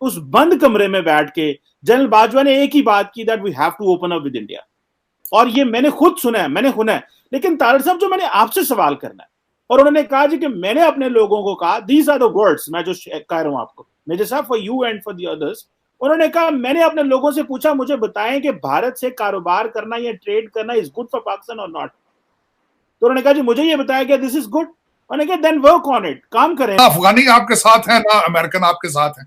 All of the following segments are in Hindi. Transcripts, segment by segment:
उस बंद कमरे में बैठ के जनरल बाजवा ने एक ही बात की, that we have to open up with India. और ये मैंने खुद सुना है, लेकिन तारड़ साहब जो मैंने आपसे सवाल करना है, और उन्होंने कहा जी कि मैंने अपने लोगों को कहा, दीज आर द वर्ड्स, मैं जो कह रहा हूं आपको, मेजर साहब, for you and for the others, उन्होंने कहा मैंने अपने लोगों से पूछा, मुझे बताएं कि भारत से कारोबार करना या ट्रेड करना इज गुड फॉर पाकिस्तान और नॉट। तो उन्होंने कहा जी मुझे ये बताया गया दिस इज गुड। उन्होंने कहा देन वर्क ऑन इट, काम करें। अफगानी आपके साथ है ना, अमेरिकन आपके साथ है,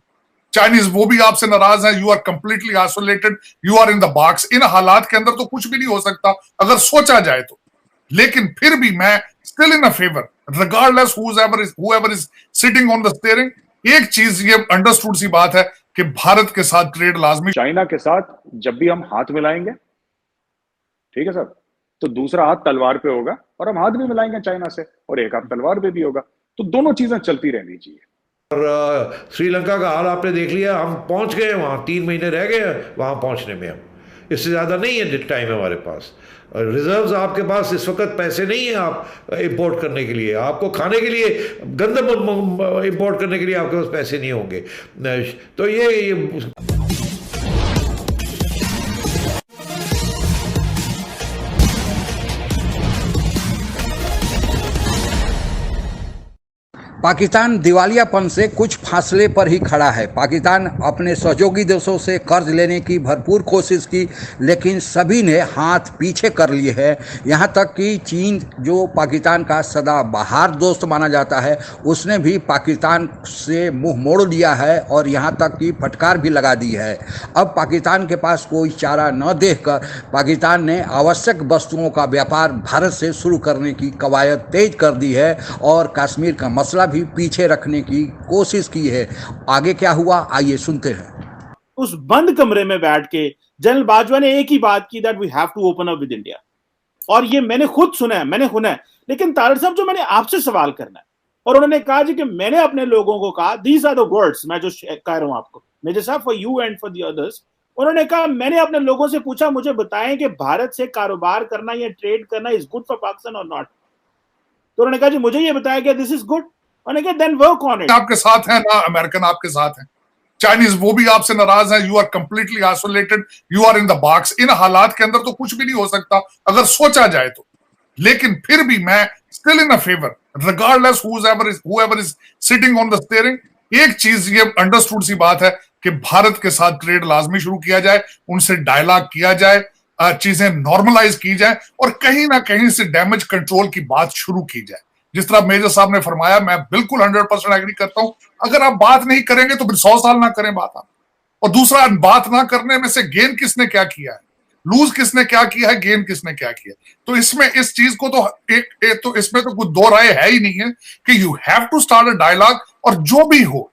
चाइनीज वो भी आपसे नाराज है। You are completely isolated, you are in the box. इन हालात के अंदर तो कुछ भी नहीं हो सकता अगर सोचा जाए तो। लेकिन फिर भी मैं still in a favour, regardless whoever is sitting on the steering। एक चीज ये अंडरस्टूड सी बात है कि भारत के साथ ट्रेड लाजमी। चाइना के साथ जब भी हम हाथ मिलाएंगे, ठीक है सर, तो दूसरा हाथ तलवार पे होगा, और हम हाथ भी मिलाएंगे चाइना से, और एक हाथ तलवार पे भी होगा। तो दोनों चीजें चलती रहनी चाहिए। और श्रीलंका का हाल आपने देख लिया, हम पहुंच गए वहाँ, 3 महीने रह गए वहाँ पहुंचने में। हम इससे ज़्यादा नहीं है टाइम हमारे पास। रिजर्व्स आपके पास इस वक्त पैसे नहीं है आप इंपोर्ट करने के लिए, आपको खाने के लिए गंदम इंपोर्ट करने के लिए आपके पास पैसे नहीं होंगे। तो ये पाकिस्तान दिवालियापन से कुछ फासले पर ही खड़ा है। पाकिस्तान अपने सहयोगी देशों से कर्ज लेने की भरपूर कोशिश की, लेकिन सभी ने हाथ पीछे कर लिए हैं। यहाँ तक कि चीन, जो पाकिस्तान का सदाबहार दोस्त माना जाता है, उसने भी पाकिस्तान से मुंह मोड़ लिया है और यहाँ तक कि फटकार भी लगा दी है। अब पाकिस्तान के पास कोई चारा न देखकर पाकिस्तान ने आवश्यक वस्तुओं का व्यापार भारत से शुरू करने की कवायद तेज कर दी है और कश्मीर का मसला भी पीछे रखने की कोशिश की है। आगे क्या हुआ, आइए सुनते हैं। उस बंद कमरे में बैठ के जनरल बाजवा ने एक ही बात की, that we have to open up with India. और ये मैंने खुद सुना है, लेकिन तारड़ साहब जो मैंने आपसे सवाल करना है, और उन्होंने कहा जी कि मैंने अपने लोगों को कहा, दीज आर द वर्ड्स, मैं जो कह रहा हूं आपको, मेजर साहब, for you and for the others, उन्होंने कहा मैंने अपने लोगों से पूछा, मुझे बताएं कि भारत से कारोबार करना या ट्रेड करना इज गुड फॉर पाकिस्तान और नॉट। तो उन्होंने कहा जी मुझे ये बताया गया this is good. Then work on it. आपके साथ है ना, अमेरिकन आपके साथ है, चाइनीज वो भी आपसे नाराज है। You are completely isolated, you are in the box. इन हालात के अंदर तो कुछ भी नहीं हो सकता अगर सोचा जाए तो। लेकिन फिर भी मैं still in a favour, regardless whoever is sitting on the steering। एक चीज ये अंडरस्टूड सी बात है कि भारत के साथ ट्रेड लाजमी शुरू किया जाए, उनसे डायलॉग किया जाए, चीजें नॉर्मलाइज की जाए, और कहीं ना कहीं से डैमेज कंट्रोल की बात शुरू की जाए। जिस तरह मेजर साहब ने फरमाया, मैं बिल्कुल 100% एग्री करता हूं। अगर आप बात नहीं करेंगे तो फिर 100 साल ना करें बात आप। और दूसरा, बात ना करने में से गेन किसने क्या किया है, लूज किसने क्या किया है, गेन किसने क्या किया। तो इसमें इस चीज को तो तो इसमें तो कुछ दो राय है ही नहीं है कि you have to start a dialogue. और जो भी हो,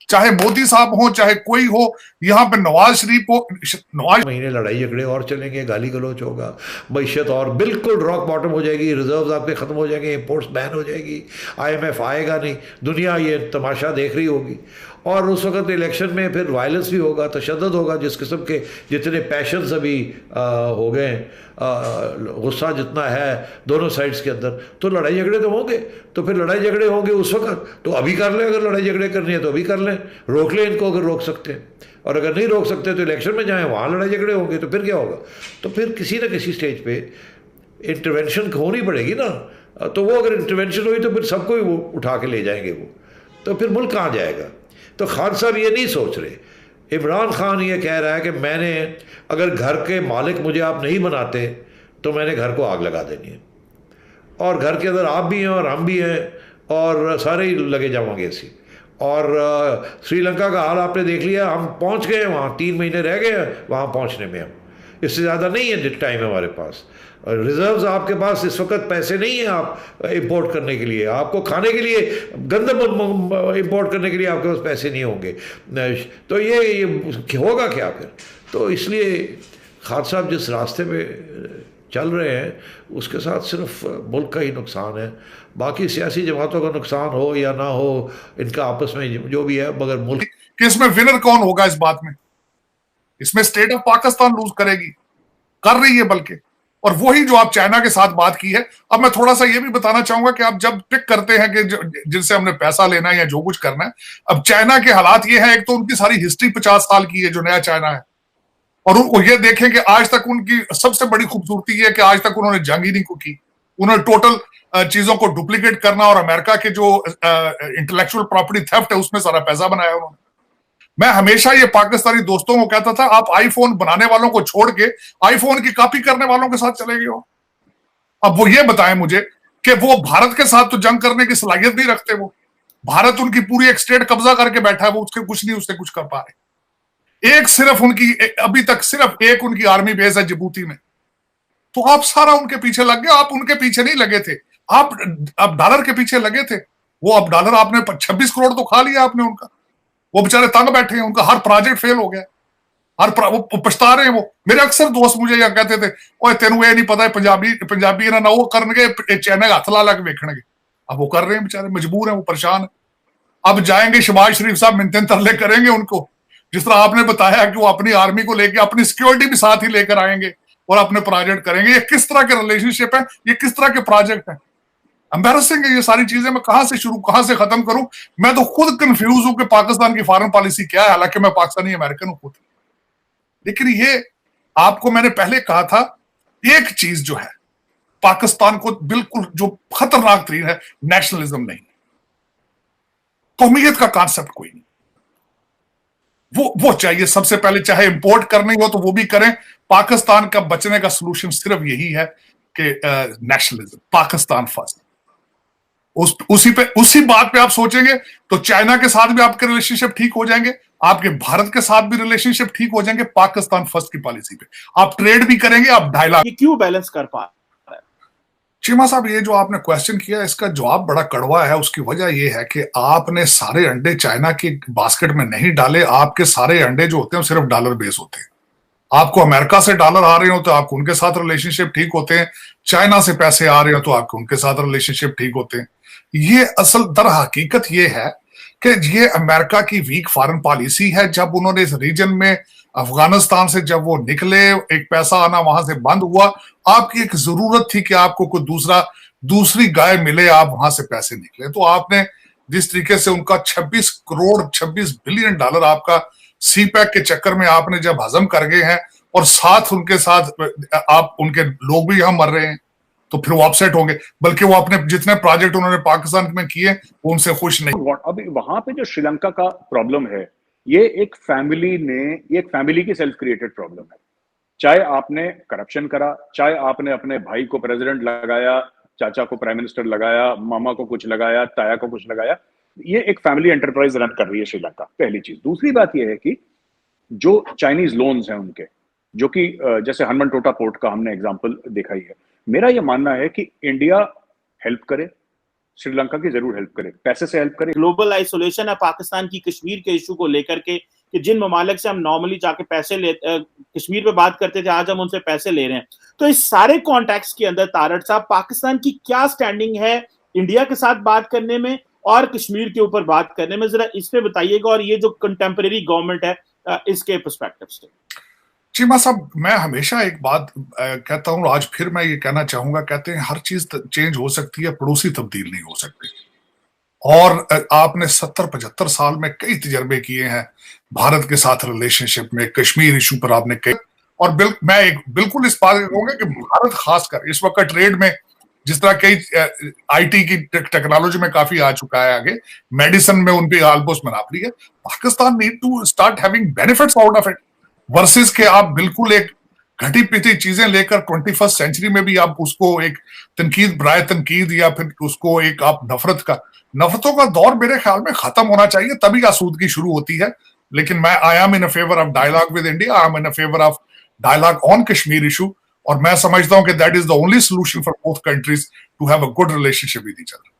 चाहे मोदी साहब हो, चाहे कोई हो, यहाँ पे नवाज शरीफ हो, नवाज महीने लड़ाई झगड़े और चलेंगे, गाली गलौच होगा, मैशत और बिल्कुल रॉक बॉटम हो जाएगी, रिजर्व्स आपके ख़त्म हो जाएंगे, इंपोर्ट्स बैन हो जाएगी, IMF आएगा नहीं, दुनिया ये तमाशा देख रही होगी। और उस वक्त इलेक्शन में फिर वायलेंस भी होगा, तशद्दुद होगा, जिस किस्म के जितने पैशंस अभी हो गए, गुस्सा जितना है दोनों साइड्स के अंदर, तो लड़ाई झगड़े तो होंगे। तो फिर लड़ाई झगड़े होंगे उस वक्त, तो अभी कर लें, अगर लड़ाई झगड़े करनी है तो अभी कर लें, रोक लें इनको अगर रोक सकते हैं। और अगर नहीं रोक सकते तो इलेक्शन में जाएं, वहाँ लड़ाई झगड़े होंगे, तो फिर क्या होगा। तो फिर किसी न किसी स्टेज पे इंटरवेंशन होनी पड़ेगी ना। तो वो अगर इंटरवेंशन हुई तो फिर सबको ही वो उठा के ले जाएंगे वो, तो फिर मुल्क कहाँ जाएगा। तो खान साहब ये नहीं सोच रहे। इमरान खान ये कह रहा है कि मैंने, अगर घर के मालिक मुझे आप नहीं बनाते तो मैंने घर को आग लगा देनी है, और घर के अंदर आप भी हैं और हम भी हैं और सारे ही लगे जाएंगे ऐसी। और श्रीलंका का हाल आपने देख लिया, हम पहुंच गए वहाँ, 3 महीने रह गए वहाँ पहुंचने में। हम इससे ज़्यादा नहीं है टाइम हमारे पास। रिजर्व्स आपके पास इस वक्त पैसे नहीं है आप इंपोर्ट करने के लिए, आपको खाने के लिए गंदम इंपोर्ट करने के लिए आपके पास पैसे नहीं होंगे। तो ये होगा क्या फिर। तो इसलिए खान साहब जिस रास्ते पे चल रहे हैं उसके साथ सिर्फ मुल्क का ही नुकसान है, बाकी सियासी जमातों का नुकसान हो या ना हो, इनका आपस में जो भी है, मगर मुल्क कि इसमें विनर कौन होगा इस बात में। इसमें स्टेट ऑफ पाकिस्तान लूज करेगी, कर रही है बल्कि, और वही जो आप चाइना के साथ बात की है। अब मैं थोड़ा सा ये भी बताना चाहूंगा कि आप जब पिक करते हैं कि जिनसे हमने पैसा लेना है या जो कुछ करना है, अब चाइना के हालात ये हैं, एक तो उनकी सारी हिस्ट्री 50 साल की है जो नया चाइना है, और उनको ये देखें कि आज तक उनकी सबसे बड़ी खूबसूरती है कि आज तक उन्होंने जंग ही नहीं की। उन्होंने टोटल चीजों को डुप्लीकेट करना और अमेरिका के जो इंटेलेक्चुअल प्रॉपर्टी थेफ्ट है उसमें सारा पैसा बनाया उन्होंने। मैं हमेशा ये पाकिस्तानी दोस्तों को कहता था, आप आईफोन बनाने वालों को छोड़ के आईफोन की कॉपी करने वालों के साथ चले गए हो। अब वो ये बताएं मुझे कि वो भारत के साथ तो जंग करने की सलाहियत नहीं रखते। वो भारत उनकी पूरी एक स्टेट कब्जा करके बैठा है, वो उसके कुछ नहीं उससे कुछ कर पा रहे। एक सिर्फ उनकी अभी तक सिर्फ एक उनकी आर्मी बेस है जिबूती में। तो आप सारा उनके पीछे लग गए। आप उनके पीछे नहीं लगे थे, आप डॉलर के पीछे लगे थे। वो अब डॉलर आपने 26 करोड़ तो खा लिया आपने उनका। वो बेचारे तंग बैठे हैं, उनका हर प्रोजेक्ट फेल हो गया, वो पछता रहे हैं। वो मेरे अक्सर दोस्त मुझे यह कहते थे, ओए तेनू ये नहीं पता है पंजाबी ना वो करनगे चाइना हथ ला लग वेखणगे। अब वो कर रहे हैं, बेचारे मजबूर हैं, वो परेशान है। अब जाएंगे शहबाज शरीफ साहब मिन्नतें तरले करेंगे उनको, जिस तरह आपने बताया कि वो अपनी आर्मी को लेकर अपनी सिक्योरिटी भी साथ ही लेकर आएंगे और अपने प्रोजेक्ट करेंगे। ये किस तरह के रिलेशनशिप है, ये किस तरह के प्रोजेक्ट है? एम्बैरसिंग है ये सारी चीजें। मैं कहां से शुरू कहां से खत्म करूं? मैं तो खुद कंफ्यूज हूं कि पाकिस्तान की फॉरेन पॉलिसी क्या है, हालांकि मैं पाकिस्तानी अमेरिकन हूं खुद। लेकिन ये आपको मैंने पहले कहा था, एक चीज जो है पाकिस्तान को बिल्कुल जो खतरनाक तरीन है, नेशनलिज्म नहीं, कौमियत का कॉन्सेप्ट कोई नहीं। वो चाहिए सबसे पहले, चाहे इंपोर्ट करनी हो तो वो भी करें। पाकिस्तान का बचने का सोल्यूशन सिर्फ यही है कि नेशनलिज्म, पाकिस्तान फर्स्ट। उसी बात पे आप सोचेंगे तो चाइना के साथ भी आपके रिलेशनशिप ठीक हो जाएंगे, आपके भारत के साथ भी रिलेशनशिप ठीक हो जाएंगे पाकिस्तान फर्स्ट की पॉलिसी पे। आप ट्रेड भी करेंगे, आप डायलॉग। ये क्यों बैलेंस कर पा रहा है? चीमा साहब, ये जो आपने क्वेश्चन किया इसका जवाब बड़ा कड़वा है। उसकी वजह यह है कि आपने सारे अंडे चाइना की बास्केट में नहीं डाले। आपके सारे अंडे जो होते हैं सिर्फ डॉलर बेस होते हैं। आपको अमेरिका से डॉलर आ रहे हो तो आपको उनके साथ रिलेशनशिप ठीक होते हैं, चाइना से पैसे आ रहे हो तो आपको उनके साथ रिलेशनशिप ठीक होते हैं। ये असल दर हकीकत ये है कि ये अमेरिका की वीक फॉरेन पॉलिसी है। जब उन्होंने इस रीजन में अफगानिस्तान से जब वो निकले, एक पैसा आना वहां से बंद हुआ, आपकी एक जरूरत थी कि आपको कोई दूसरी गाय मिले, आप वहां से पैसे निकले। तो आपने जिस तरीके से उनका 26 बिलियन डॉलर आपका सीपैक के चक्कर में आपने जब हजम कर गए हैं, और साथ उनके साथ आप उनके लोग भी यहां मर रहे हैं, तो फिर वो अपसेट होंगे। बल्कि वो अपने जितने प्रोजेक्ट उन्होंने पाकिस्तान में किए वो उनसे खुश नहीं। अभी वहां पे जो श्रीलंका का प्रॉब्लम है, ये एक फैमिली की सेल्फ क्रिएटेड प्रॉब्लम है। चाहे आपने करप्शन करा, चाहे आपने अपने भाई को प्रेसिडेंट लगाया, चाचा को प्राइम मिनिस्टर लगाया, मामा को कुछ लगाया, ताया को कुछ लगाया, ये एक फैमिली एंटरप्राइज रन कर रही है श्रीलंका। पहली चीज। दूसरी बात यह है कि जो चाइनीज लोन्स हैं उनके, जो कि जैसे हनुमानटोटा पोर्ट का हमने एग्जांपल देखा ही है, मेरा यह मानना है कि इंडिया हेल्प करे, श्रीलंका की जरूर हेल्प करे, पैसे से हेल्प करे। ग्लोबल आइसोलेशन है पाकिस्तान की कश्मीर के इशू को लेकर के, कि जिन ममालिक से हम नॉर्मली जाके पैसे ले कश्मीर पे बात करते थे, आज हम उनसे पैसे ले रहे हैं। तो इस सारे कॉन्टेक्स्ट के अंदर तारड़ साहब, पाकिस्तान की क्या स्टैंडिंग है इंडिया के साथ बात करने में और कश्मीर के ऊपर बात करने में, जरा इस पे बताइएगा, और ये जो कंटेम्परेरी गवर्नमेंट है इसके पर्सपेक्टिव से। चीमा साहब, मैं हमेशा एक बात कहता हूं, आज फिर मैं ये कहना चाहूंगा, कहते हैं हर चीज चेंज हो सकती है, पड़ोसी तब्दील नहीं हो सकते। और आपने 70-75 साल में कई तजर्बे किए हैं भारत के साथ रिलेशनशिप में, कश्मीर इशू पर आपने कई, और मैं बिल्कुल इस बात कहूंगा कि भारत खासकर इस वक्त ट्रेड में जिस तरह कई आईटी की टेक्नोलॉजी में काफी आ चुका है आगे, मेडिसिन में उन पे ऑलमोस्ट मोनोपोली है, Pakistan need to start having benefits out of it, versus के आप बिल्कुल एक घटी पीटी चीजें लेकर 21st सेंचुरी में भी आप उसको एक तनकीद या फिर उसको एक आप नफरतों का दौर मेरे ख्याल में खत्म होना चाहिए, तभी आसूदगी शुरू होती है। लेकिन मैं I am in a favour of dialogue with India, I am in a favour of dialogue on Kashmir issue, और मैं समझता हूं कि that is the only solution for both countries to have a good relationship with each other.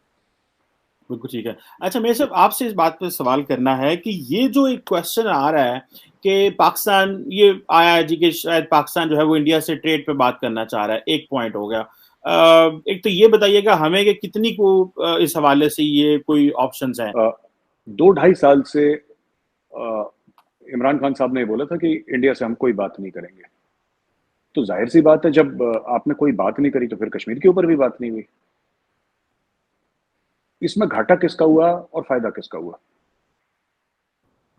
बिल्कुल ठीक है। अच्छा, मेरे साहब आपसे इस बात पे सवाल करना है कि ये जो एक क्वेश्चन आ रहा है कि पाकिस्तान, ये आया है जी कि शायद पाकिस्तान जो है वो इंडिया से ट्रेड पे बात करना चाह रहा है, एक पॉइंट हो गया। एक तो ये बताइएगा हमें कि कितनी को इस हवाले से ये कोई ऑप्शंस हैं? 2-2.5 साल से इमरान खान साहब ने बोला था कि इंडिया से हम कोई बात नहीं करेंगे। तो जाहिर सी बात है जब आपने कोई बात नहीं करी तो फिर कश्मीर के ऊपर भी बात नहीं हुई। इसमें घाटा किसका हुआ और फायदा किसका हुआ?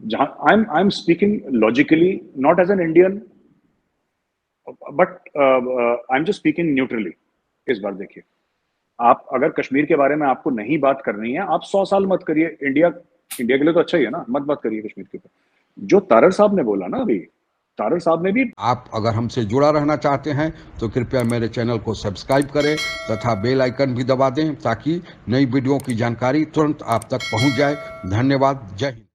जहां I am speaking logically, not as an Indian, but I am just speaking neutrally. इस बार देखिए, आप अगर कश्मीर के बारे में आपको नहीं बात करनी है, आप 100 साल मत करिए। इंडिया के लिए तो अच्छा ही है ना, मत बात करिए कश्मीर के ऊपर। जो तारड़ साहब ने बोला ना अभी, तारड़ साहब ने भी, आप अगर हमसे जुड़ा रहना चाहते हैं तो कृपया मेरे चैनल को सब्सक्राइब करें तथा बेल आइकन भी दबा दें ताकि नई वीडियो की जानकारी तुरंत आप तक पहुंच जाए। धन्यवाद। जय हिंद।